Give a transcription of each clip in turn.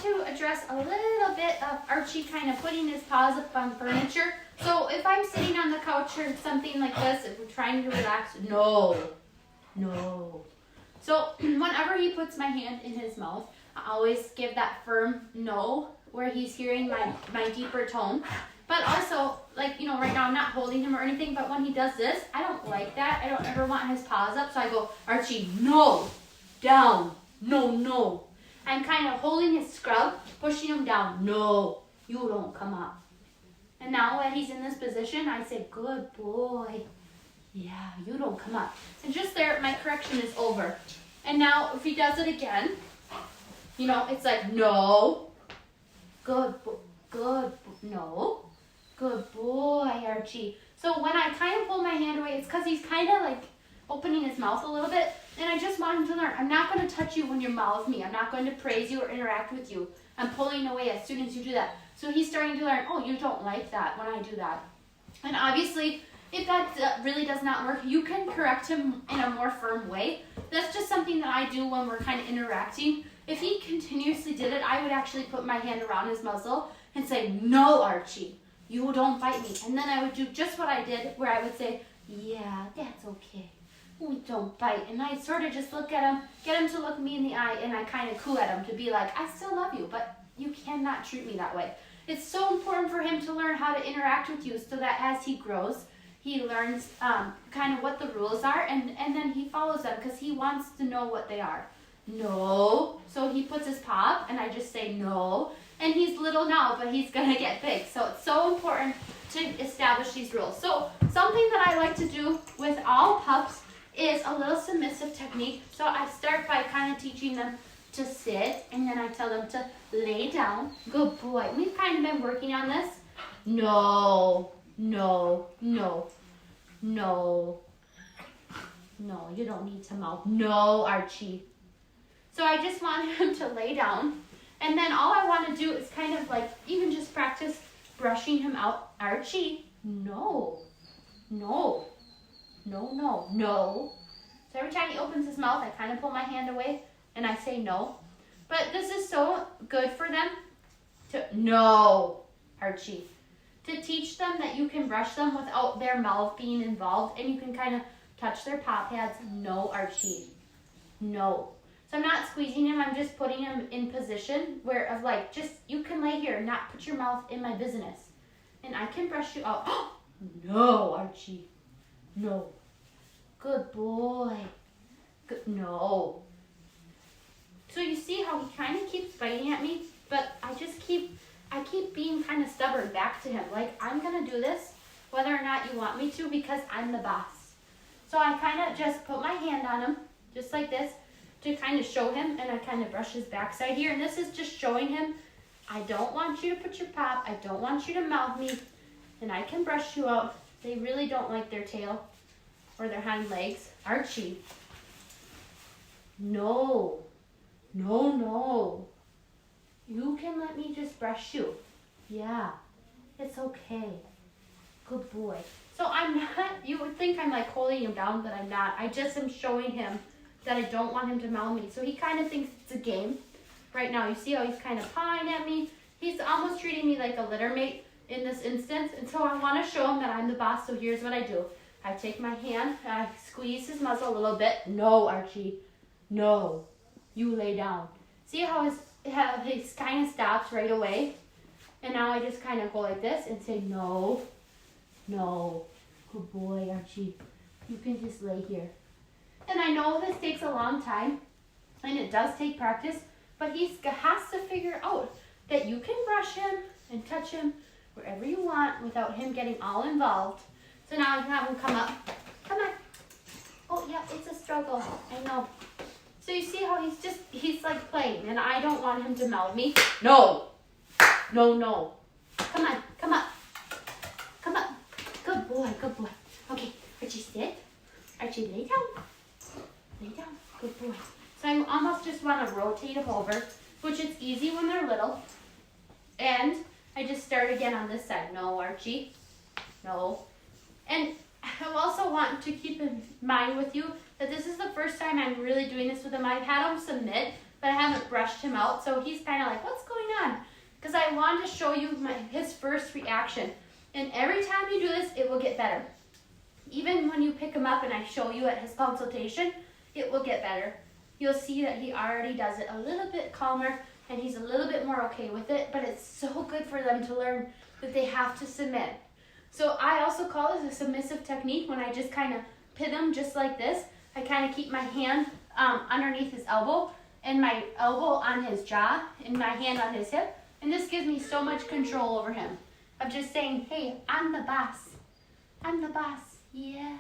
want to address a little bit of Archie kind of putting his paws up on furniture. So if I'm sitting on the couch or something like this, if we're trying to relax, no. So whenever he puts my hand in his mouth, I always give that firm no, where he's hearing my deeper tone. But also, like, right now I'm not holding him or anything, but when he does this, I don't like that. I don't ever want his paws up, so I go, Archie, no, down, no. I'm kind of holding his scrub, pushing him down. No, you don't come up. And now that he's in this position, I say, good boy. Yeah, you don't come up. And just there, my correction is over. And now if he does it again, it's like, no. No. Good boy, Archie. So when I kind of pull my hand away, it's because he's kind of like opening his mouth a little bit. And I just want him to learn, I'm not going to touch you when you mouth me. I'm not going to praise you or interact with you. I'm pulling away as soon as you do that. So he's starting to learn, oh, you don't like that when I do that. And obviously, if that really does not work, you can correct him in a more firm way. That's just something that I do when we're kind of interacting. If he continuously did it, I would actually put my hand around his muzzle and say, no, Archie, you don't bite me. And then I would do just what I did, where I would say, yeah, that's okay. We don't bite. And I sort of just look at him, get him to look me in the eye, and I kind of coo at him to be like, I still love you, but you cannot treat me that way. It's so important for him to learn how to interact with you so that as he grows, he learns kind of what the rules are, and then he follows them because he wants to know what they are. No. So he puts his paw up, and I just say no. And he's little now, but he's going to get big. So it's so important to establish these rules. So something that I like to do with all pups is a little submissive technique. So I start by kind of teaching them to sit, and then I tell them to lay down. Good boy. We've kind of been working on this. No, you don't need to mouth. No, Archie. So I just want him to lay down. And then all I want to do is kind of like even just practice brushing him out. Archie, no. So every time he opens his mouth, I kind of pull my hand away and I say no. But this is so good for them to, no, Archie. To teach them that you can brush them without their mouth being involved, and you can kind of touch their paw pads. No, Archie. No. So I'm not squeezing him, I'm just putting him in position where of like, just, you can lay here and not put your mouth in my business. And I can brush you out. No, Archie. No. Good boy. Good. No. So you see how he kind of keeps biting at me, but I keep being kind of stubborn back to him. Like, I'm going to do this whether or not you want me to because I'm the boss. So I kind of just put my hand on him, just like this, to kind of show him, and I kind of brush his backside here. And this is just showing him, I don't want you to put your paw, I don't want you to mouth me, and I can brush you out. They really don't like their tail or their hind legs. Archie. No. You can let me just brush you. Yeah, it's okay. Good boy. So I'm not, you would think I'm like holding him down, but I'm not. I just am showing him that I don't want him to mouth me. So he kind of thinks it's a game. Right now, you see how he's kind of pawing at me. He's almost treating me like a litter mate in this instance. And so I want to show him that I'm the boss. So here's what I do. I take my hand, I squeeze his muzzle a little bit. No, Archie. No. You lay down. See how his kind of stops right away? And now I just kind of go like this and say, no. Good boy, Archie. You can just lay here. And I know this takes a long time, and it does take practice, but he has to figure out that you can brush him and touch him wherever you want without him getting all involved. So now I can have him come up. Come on. Oh, yeah, it's a struggle. I know. So you see how he's like playing, and I don't want him to mouth me. No. Come on, come up. Come up. Good boy. Okay, Archie, sit. Archie, lay down. Lay down. Good boy. So I almost just want to rotate him over, which is easy when they're little. And I just start again on this side. No, Archie. No. And I also want to keep in mind with you that this is the first time I'm really doing this with him. I've had him submit, but I haven't brushed him out. So he's kind of like, what's going on? Because I wanted to show you his first reaction. And every time you do this, it will get better. Even when you pick him up and I show you at his consultation, it will get better. You'll see that he already does it a little bit calmer and he's a little bit more okay with it, but it's so good for them to learn that they have to submit. So I also call this a submissive technique when I just kind of pin him just like this. I kind of keep my hand underneath his elbow and my elbow on his jaw and my hand on his hip. And this gives me so much control over him. Of just saying, hey, I'm the boss. I'm the boss. Yeah,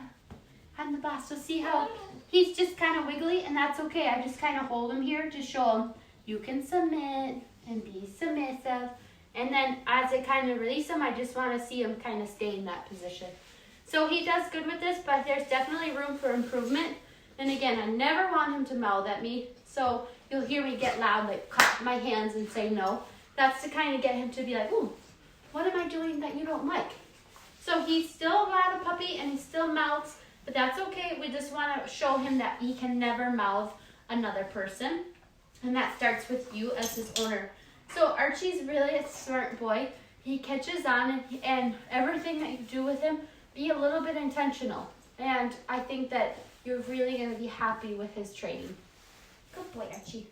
I'm the boss. So see how he's just kind of wiggly, and that's okay. I just kind of hold him here to show him you can submit and be submissive. And then as I kind of release him, I just want to see him kind of stay in that position. So he does good with this, but there's definitely room for improvement. And again, I never want him to mouth at me. So you'll hear me get loud, like clap my hands and say no. That's to kind of get him to be like, ooh, what am I doing that you don't like? So he's still not a puppy and he still mouths, but that's okay. We just want to show him that he can never mouth another person. And that starts with you as his owner. So Archie's really a smart boy. He catches on and everything that you do with him, be a little bit intentional. And I think that you're really going to be happy with his training. Good boy, Archie.